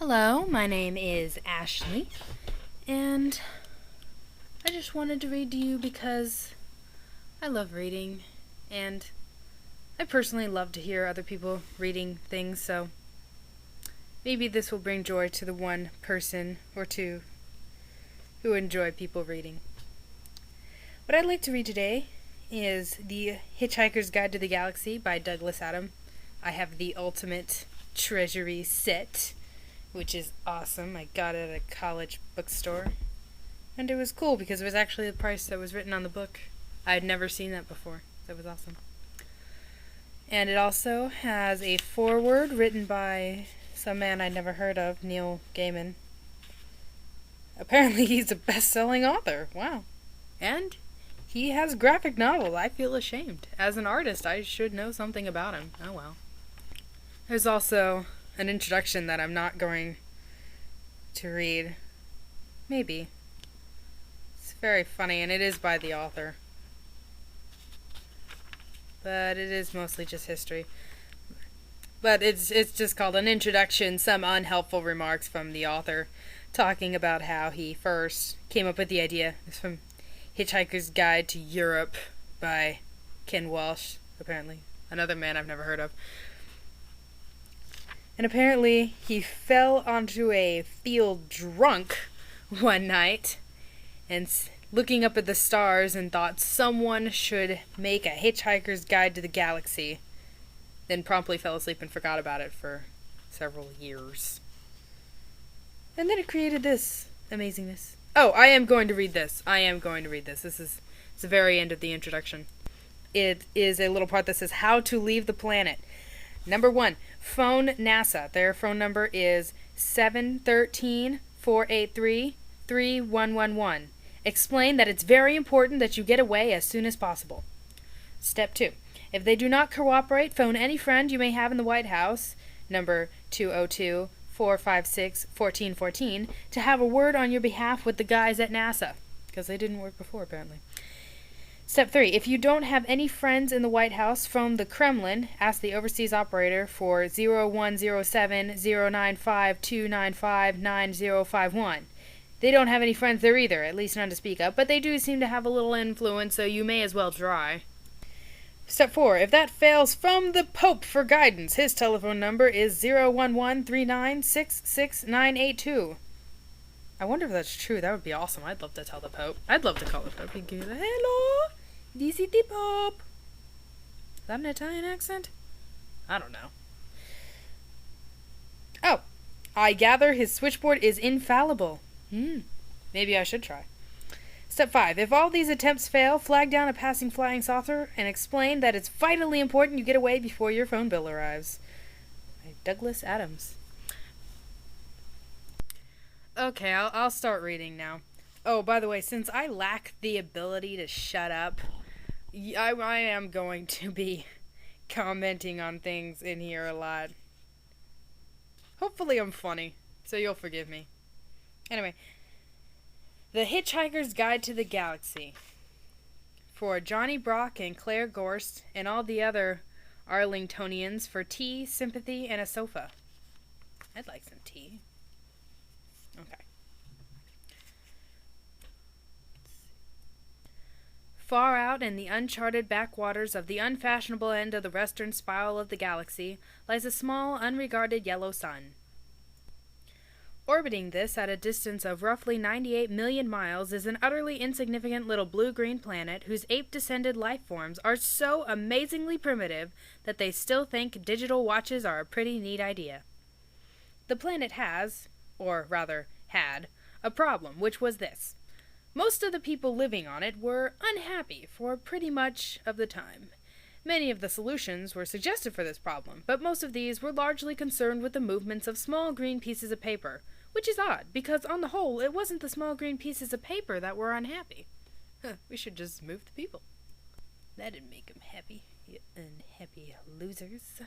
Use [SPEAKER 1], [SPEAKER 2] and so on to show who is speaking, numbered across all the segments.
[SPEAKER 1] Hello, my name is Ashley, and I just wanted to read to you because I love reading, and I personally love to hear other people reading things, so maybe this will bring joy to the one person or two who enjoy people reading. What I'd like to read today is The Hitchhiker's Guide to the Galaxy by Douglas Adams. I have the ultimate treasury set, which is awesome. I got it at a college bookstore. And it was cool because it was actually the price that was written on the book. I had never seen that before. That was awesome. And it also has a foreword written by some man I'd never heard of, Neil Gaiman. Apparently he's a best-selling author. Wow. And he has graphic novels. I feel ashamed. As an artist, I should know something about him. Oh well. There's also an introduction that I'm not going to read. Maybe. It's very funny, and it is by the author. But it is mostly just history. But it's just called an introduction, some unhelpful remarks from the author, talking about how he first came up with the idea. It's from Hitchhiker's Guide to Europe by Ken Walsh, apparently. Another man I've never heard of. And apparently he fell onto a field drunk one night and looking up at the stars and thought someone should make a Hitchhiker's Guide to the Galaxy. Then promptly fell asleep and forgot about it for several years. And then it created this amazingness. Oh, I am going to read this. This is the very end of the introduction. It is a little part that says how to leave the planet. Number 1, phone NASA. Their phone number is 713-483-3111. Explain that it's very important that you get away as soon as possible. Step 2, if they do not cooperate, phone any friend you may have in the White House, number 202-456-1414, to have a word on your behalf with the guys at NASA. Because they didn't work before, apparently. Step 3. If you don't have any friends in the White House, phone the Kremlin. Ask the overseas operator for 0107-095-295-9051. They don't have any friends there either, at least none to speak of, but they do seem to have a little influence, so you may as well try. Step 4. If that fails, phone the Pope for guidance. His telephone number is 011-3966-982. I wonder if that's true. That would be awesome. I'd love to tell the Pope. I'd love to call the Pope. He'd give me hello, this is the Pope. Is that an Italian accent? I don't know. Oh, I gather his switchboard is infallible. Maybe I should try. Step 5. If all these attempts fail, flag down a passing flying saucer and explain that it's vitally important you get away before your phone bill arrives. By Douglas Adams. Okay, I'll start reading now. Oh, by the way, since I lack the ability to shut up, I am going to be commenting on things in here a lot. Hopefully I'm funny, so you'll forgive me. Anyway, The Hitchhiker's Guide to the Galaxy. For Johnny Brock and Claire Gorst and all the other Arlingtonians for tea, sympathy, and a sofa. I'd like some tea. Okay. Far out in the uncharted backwaters of the unfashionable end of the western spiral of the galaxy lies a small, unregarded yellow sun. Orbiting this at a distance of roughly 98 million miles is an utterly insignificant little blue-green planet whose ape-descended life forms are so amazingly primitive that they still think digital watches are a pretty neat idea. The planet has, or rather had, a problem, which was this. Most of the people living on it were unhappy for pretty much of the time. Many of the solutions were suggested for this problem, but most of these were largely concerned with the movements of small green pieces of paper, which is odd, because on the whole, it wasn't the small green pieces of paper that were unhappy. We should just move the people. That'd make them happy, you unhappy losers.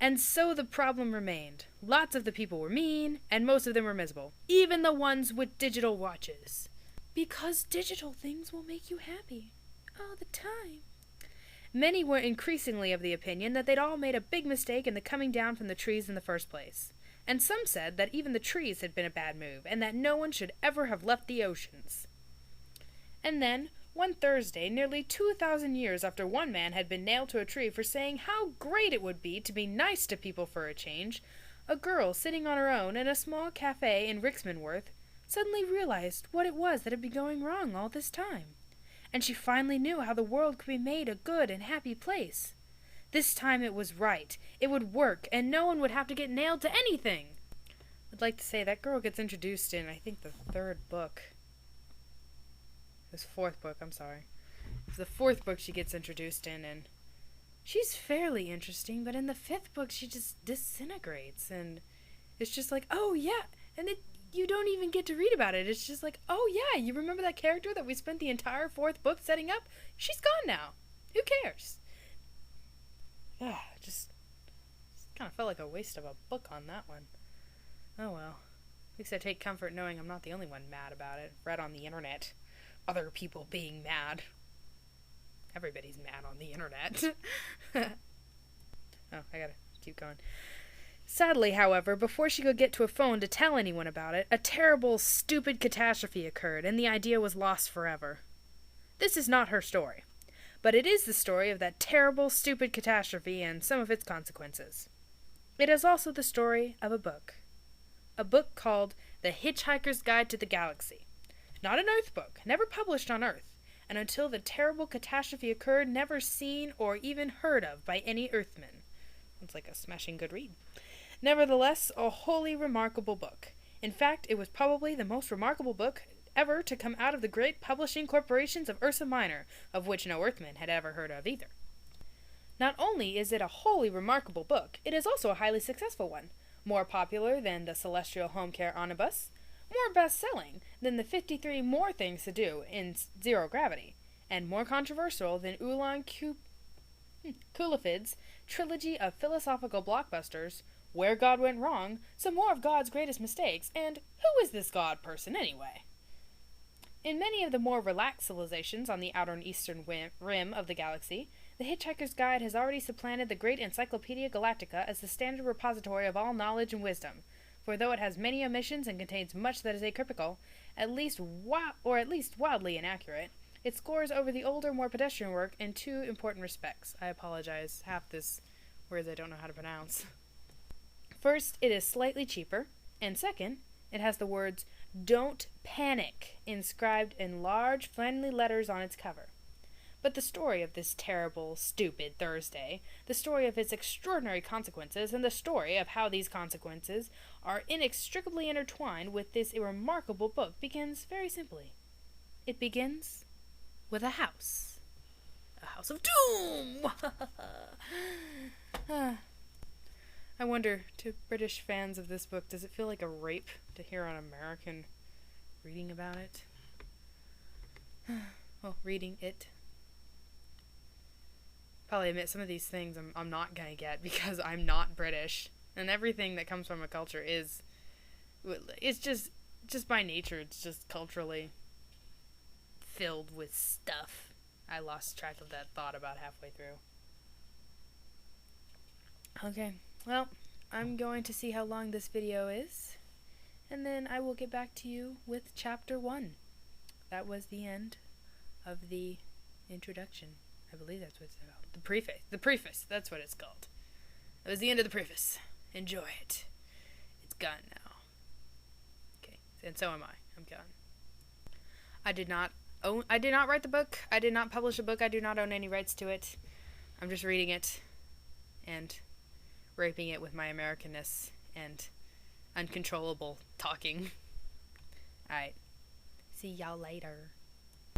[SPEAKER 1] And so the problem remained. Lots of the people were mean, and most of them were miserable. Even the ones with digital watches. Because digital things will make you happy. All the time. Many were increasingly of the opinion that they'd all made a big mistake in the coming down from the trees in the first place. and some said that even the trees had been a bad move, and that no one should ever have left the oceans. And then, one Thursday, nearly 2,000 years after one man had been nailed to a tree for saying how great it would be to be nice to people for a change, a girl sitting on her own in a small cafe in Rixmanworth suddenly realized what it was that had been going wrong all this time. And she finally knew how the world could be made a good and happy place. This time it was right. It would work, and no one would have to get nailed to anything. I'd like to say that girl gets introduced in, I think, the third book. This fourth book, I'm sorry. It's the fourth book she gets introduced in, and she's fairly interesting, but in the fifth book she just disintegrates, and it's just like, oh yeah, and you don't even get to read about it. It's just like, oh yeah, you remember that character that we spent the entire fourth book setting up? She's gone now. Who cares? Just kind of felt like a waste of a book on that one. Oh well. At least I take comfort knowing I'm not the only one mad about it. Read on the internet. Other people being mad. Everybody's mad on the internet. Oh, I gotta keep going. Sadly, however, before she could get to a phone to tell anyone about it, a terrible, stupid catastrophe occurred, and the idea was lost forever. This is not her story, but it is the story of that terrible, stupid catastrophe and some of its consequences. It is also the story of a book called The Hitchhiker's Guide to the Galaxy. Not an Earth book, never published on Earth, and until the terrible catastrophe occurred, never seen or even heard of by any Earthman. It's like a smashing good read. Nevertheless, a wholly remarkable book. In fact, it was probably the most remarkable book ever to come out of the great publishing corporations of Ursa Minor, of which no Earthman had ever heard of either. Not only is it a wholly remarkable book, it is also a highly successful one, more popular than the Celestial Home Care Omnibus, more best-selling than the 53 More Things to Do in Zero Gravity, and more controversial than Ulan Kulafid's trilogy of philosophical blockbusters, Where God Went Wrong, Some More of God's Greatest Mistakes, and Who Is This God Person Anyway? In many of the more relaxed civilizations on the outer and eastern rim of the galaxy, the Hitchhiker's Guide has already supplanted the great Encyclopedia Galactica as the standard repository of all knowledge and wisdom. For though it has many omissions and contains much that is atypical, at least wildly inaccurate, it scores over the older, more pedestrian work in two important respects. I apologize, half this words I don't know how to pronounce. First, it is slightly cheaper, and second, it has the words, "Don't Panic," inscribed in large, friendly letters on its cover. But the story of this terrible, stupid Thursday, the story of its extraordinary consequences, and the story of how these consequences are inextricably intertwined with this remarkable book begins very simply. It begins with a house. A house of doom! I wonder, to British fans of this book, does it feel like a rape to hear an American reading about it? Well, reading it. Probably admit some of these things I'm not gonna get because I'm not British, and everything that comes from a culture it's just by nature, it's just culturally filled with stuff. I lost track of that thought about halfway through. Okay, well, I'm going to see how long this video is, and then I will get back to you with chapter 1. That was the end of the introduction. I believe that's what it's about. The preface, that's what it's called. That was the end of the preface. Enjoy it. It's gone now. Okay, and so am I. I'm gone. I did not write the book. I did not publish a book. I do not own any rights to it. I'm just reading it and raping it with my Americanness and uncontrollable talking. Alright. See y'all later.